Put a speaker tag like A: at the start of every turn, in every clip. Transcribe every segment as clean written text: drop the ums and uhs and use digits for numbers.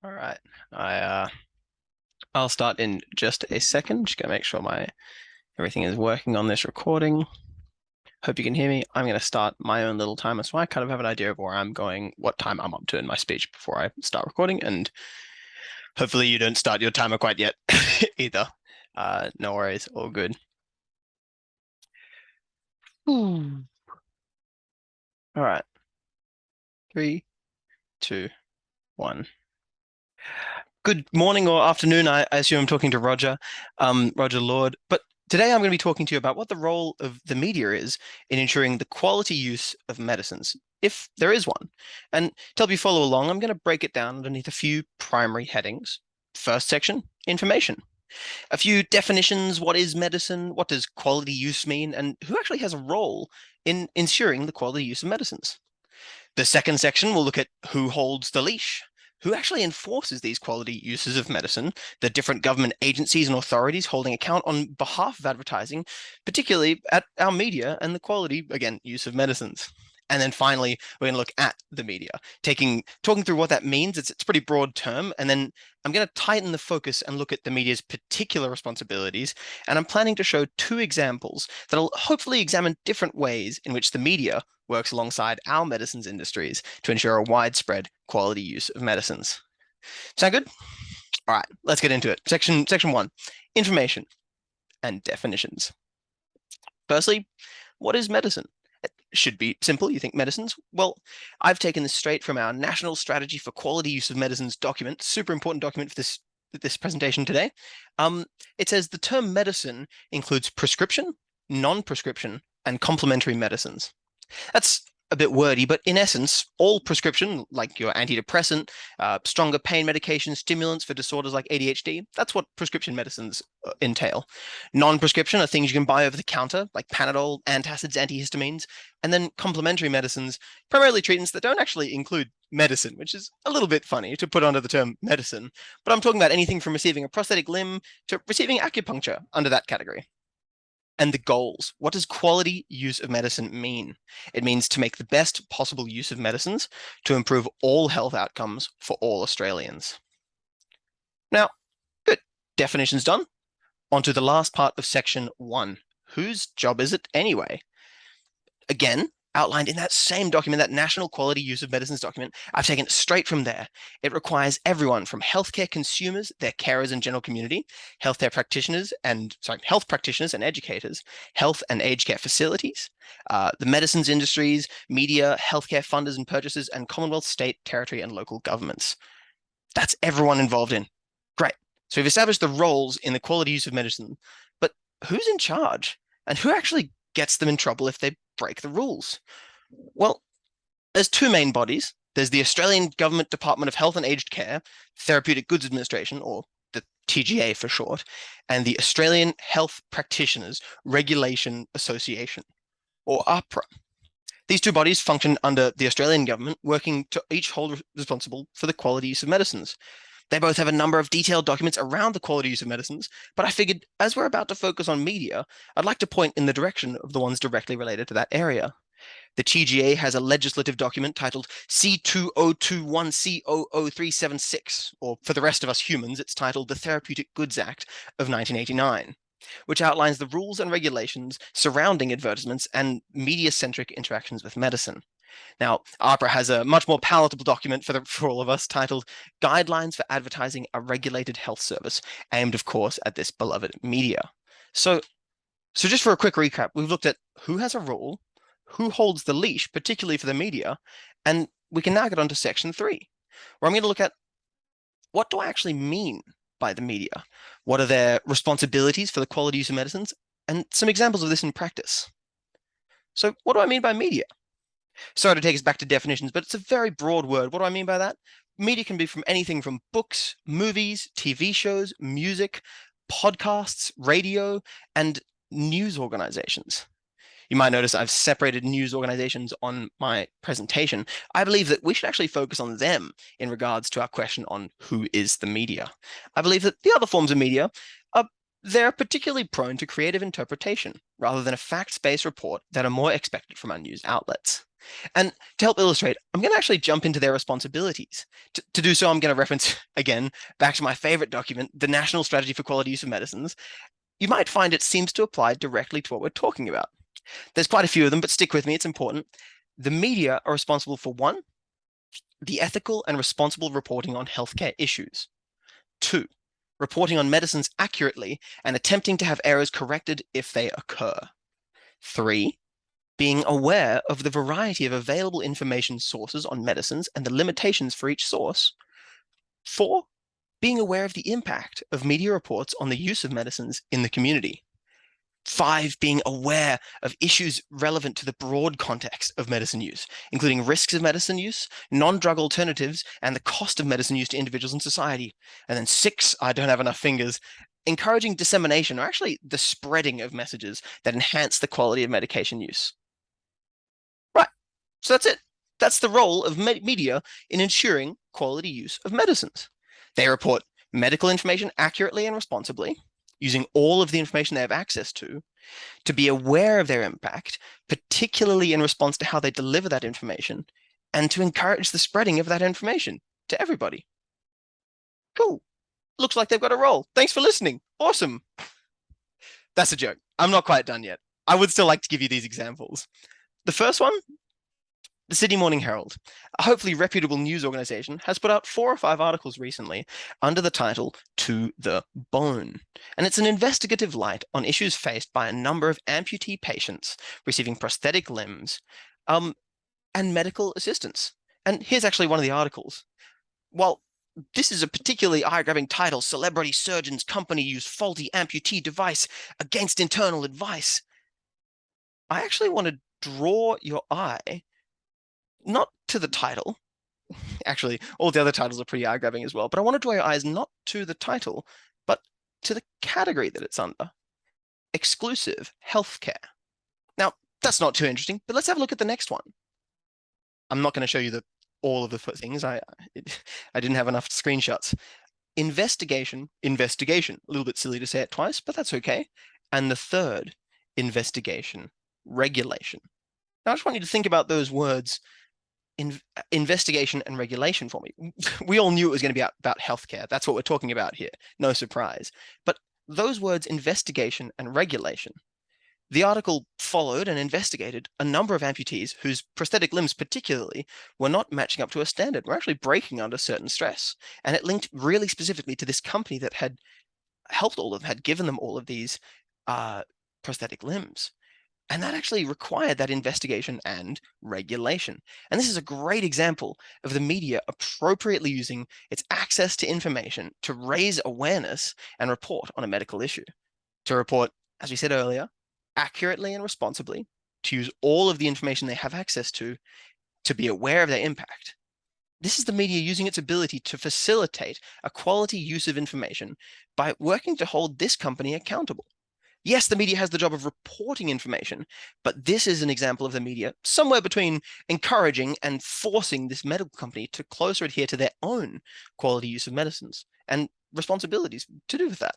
A: All right. I'll start in just a second. Just gonna make sure my everything is working on this recording. Hope you can hear me. I'm gonna start my own little timer so I kind of have an idea of where I'm going, what time I'm up to in my speech before I start recording, and hopefully you don't start your timer quite yet either. No worries, all good. All right. 3, 2, 1. Good morning or afternoon. I assume I'm talking to Roger, Roger Lord. But today I'm going to be talking to you about what the role of the media is in ensuring the quality use of medicines, if there is one. And to help you follow along, I'm going to break it down underneath a few primary headings. First section, information. A few definitions, what is medicine, what does quality use mean, and who actually has a role in ensuring the quality use of medicines. The second section will look at who holds the leash, who actually enforces these quality uses of medicine, the different government agencies and authorities holding account on behalf of advertising, particularly at our media and the quality, again, use of medicines. And then finally, we're going to look at the media, talking through what that means. It's a pretty broad term. And then I'm going to tighten the focus and look at the media's particular responsibilities. And I'm planning to show 2 examples that'll hopefully examine different ways in which the media works alongside our medicines industries to ensure a widespread quality use of medicines. Sound good? All right, let's get into it. Section 1, information and definitions. Firstly, what is medicine? It should be simple. You think medicines? Well, I've taken this straight from our National Strategy for Quality Use of Medicines document, super important document for this presentation today. It says the term medicine includes prescription, non-prescription, and complementary medicines. That's a bit wordy, but in essence, all prescription, like your antidepressant, stronger pain medication, stimulants for disorders like ADHD, that's what prescription medicines entail. Non-prescription are things you can buy over the counter, like Panadol, antacids, antihistamines, and then complementary medicines, primarily treatments that don't actually include medicine, which is a little bit funny to put under the term medicine. But I'm talking about anything from receiving a prosthetic limb to receiving acupuncture under that category. And the goals. What does quality use of medicine mean? It means to make the best possible use of medicines to improve all health outcomes for all Australians. Now, good. Definitions done. On to the last part of section 1. Whose job is it anyway? Again, outlined in that same document, that National Quality Use of Medicines document, I've taken it straight from there. It requires everyone from healthcare consumers, their carers and general community, health practitioners and educators, health and aged care facilities, the medicines industries, media, healthcare funders and purchasers, and Commonwealth, state, territory, and local governments. That's everyone involved in. Great. So we've established the roles in the quality use of medicine, but who's in charge? And who actually gets them in trouble if they break the rules? Well, there's 2 main bodies. There's the Australian Government Department of Health and Aged Care, Therapeutic Goods Administration, or the TGA for short, and the Australian Health Practitioners Regulation Association, or AHPRA. These 2 bodies function under the Australian government, working to each hold responsible for the quality use of medicines. They both have a number of detailed documents around the quality use of medicines, but I figured as we're about to focus on media, I'd like to point in the direction of the ones directly related to that area. The TGA has a legislative document titled C2021C00376, or for the rest of us humans, it's titled the Therapeutic Goods Act of 1989, which outlines the rules and regulations surrounding advertisements and media-centric interactions with medicine. Now, AHPRA has a much more palatable document for all of us titled Guidelines for Advertising a Regulated Health Service, aimed, of course, at this beloved media. So just for a quick recap, we've looked at who has a role, who holds the leash, particularly for the media, and we can now get on to section 3, where I'm going to look at what do I actually mean by the media? What are their responsibilities for the quality use of medicines? And some examples of this in practice. So what do I mean by media? Sorry to take us back to definitions, but it's a very broad word. What do I mean by that? Media can be from anything from books, movies, TV shows, music, podcasts, radio, and news organizations. You might notice I've separated news organizations on my presentation. I believe that we should actually focus on them in regards to our question on who is the media. I believe that the other forms of media they're particularly prone to creative interpretation rather than a facts-based report that are more expected from our news outlets. And to help illustrate, I'm going to actually jump into their responsibilities. To do so, I'm going to reference, again, back to my favorite document, the National Strategy for Quality Use of Medicines. You might find it seems to apply directly to what we're talking about. There's quite a few of them, but stick with me, it's important. The media are responsible for 1, the ethical and responsible reporting on healthcare issues. 2, reporting on medicines accurately and attempting to have errors corrected if they occur. 3, being aware of the variety of available information sources on medicines and the limitations for each source. 4, being aware of the impact of media reports on the use of medicines in the community. 5, being aware of issues relevant to the broad context of medicine use, including risks of medicine use, non-drug alternatives, and the cost of medicine use to individuals and society. And then 6, I don't have enough fingers, encouraging dissemination, or actually the spreading of messages that enhance the quality of medication use. Right, so that's it. That's the role of media in ensuring quality use of medicines. They report medical information accurately and responsibly, using all of the information they have access to be aware of their impact, particularly in response to how they deliver that information, and to encourage the spreading of that information to everybody. Cool. Looks like they've got a role. Thanks for listening. Awesome. That's a joke. I'm not quite done yet. I would still like to give you these examples. The first one, the Sydney Morning Herald, a hopefully reputable news organization, has put out 4 or 5 articles recently under the title To the Bone. And it's an investigative light on issues faced by a number of amputee patients receiving prosthetic limbs and medical assistance. And here's actually one of the articles. While this is a particularly eye-grabbing title, Celebrity Surgeon's Company Use Faulty Amputee Device Against Internal Advice, I actually want to draw your eye not to the title. Actually, all the other titles are pretty eye-grabbing as well, but I want to draw your eyes not to the title, but to the category that it's under. Exclusive healthcare. Now, that's not too interesting, but let's have a look at the next one. I'm not going to show you all of the things. I didn't have enough screenshots. Investigation. A little bit silly to say it twice, but that's okay. And the third, investigation. Regulation. Now, I just want you to think about those words, investigation and regulation, for me. We all knew it was going to be about healthcare. That's what we're talking about here. No surprise. But those words, investigation and regulation, the article followed and investigated a number of amputees whose prosthetic limbs particularly were not matching up to a standard, were actually breaking under certain stress. And it linked really specifically to this company that had helped all of them, had given them all of these prosthetic limbs. And that actually required that investigation and regulation. And this is a great example of the media appropriately using its access to information to raise awareness and report on a medical issue. To report, as we said earlier, accurately and responsibly, to use all of the information they have access to be aware of their impact. This is the media using its ability to facilitate a quality use of information by working to hold this company accountable. Yes, the media has the job of reporting information, but this is an example of the media somewhere between encouraging and forcing this medical company to closer adhere to their own quality use of medicines and responsibilities to do with that.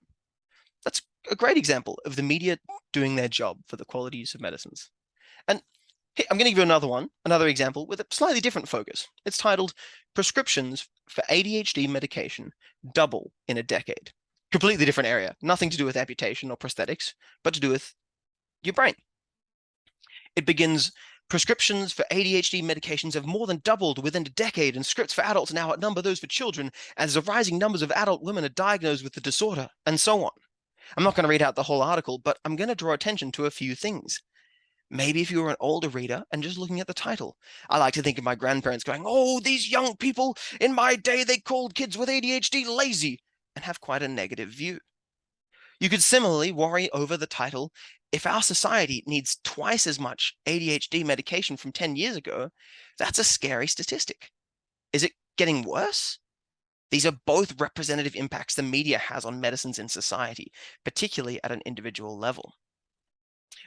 A: That's a great example of the media doing their job for the quality use of medicines. And I'm going to give you another example with a slightly different focus. It's titled Prescriptions for ADHD Medication Double in a Decade. Completely different area, nothing to do with amputation or prosthetics, but to do with your brain. It begins, prescriptions for ADHD medications have more than doubled within a decade, and scripts for adults now outnumber those for children, as the rising numbers of adult women are diagnosed with the disorder, and so on. I'm not going to read out the whole article, but I'm going to draw attention to a few things. Maybe if you were an older reader and just looking at the title. I like to think of my grandparents going, "Oh, these young people, in my day, they called kids with ADHD lazy," and have quite a negative view. You could similarly worry over the title, "If our society needs twice as much ADHD medication from 10 years ago, that's a scary statistic. Is it getting worse?" These are both representative impacts the media has on medicines in society, particularly at an individual level.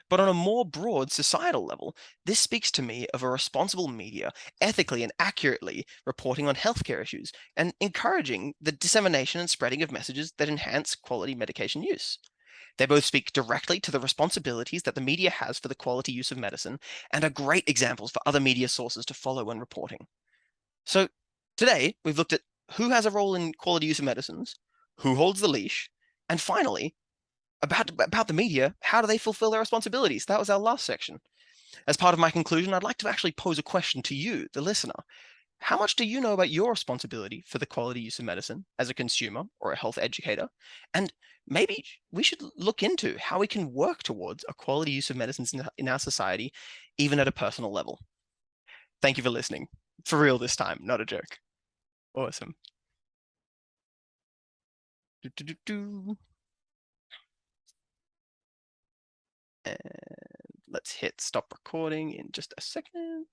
A: But on a more broad societal level, this speaks to me of a responsible media ethically and accurately reporting on healthcare issues and encouraging the dissemination and spreading of messages that enhance quality medication use. They both speak directly to the responsibilities that the media has for the quality use of medicine and are great examples for other media sources to follow when reporting. So today, we've looked at who has a role in quality use of medicines, who holds the leash, and finally, about the media, how do they fulfill their responsibilities? That was our last section. As part of my conclusion, I'd like to actually pose a question to you, the listener. How much do you know about your responsibility for the quality use of medicine as a consumer or a health educator? And maybe we should look into how we can work towards a quality use of medicines in our society, even at a personal level. Thank you for listening. For real this time, not a joke. Awesome. And let's hit stop recording in just a second.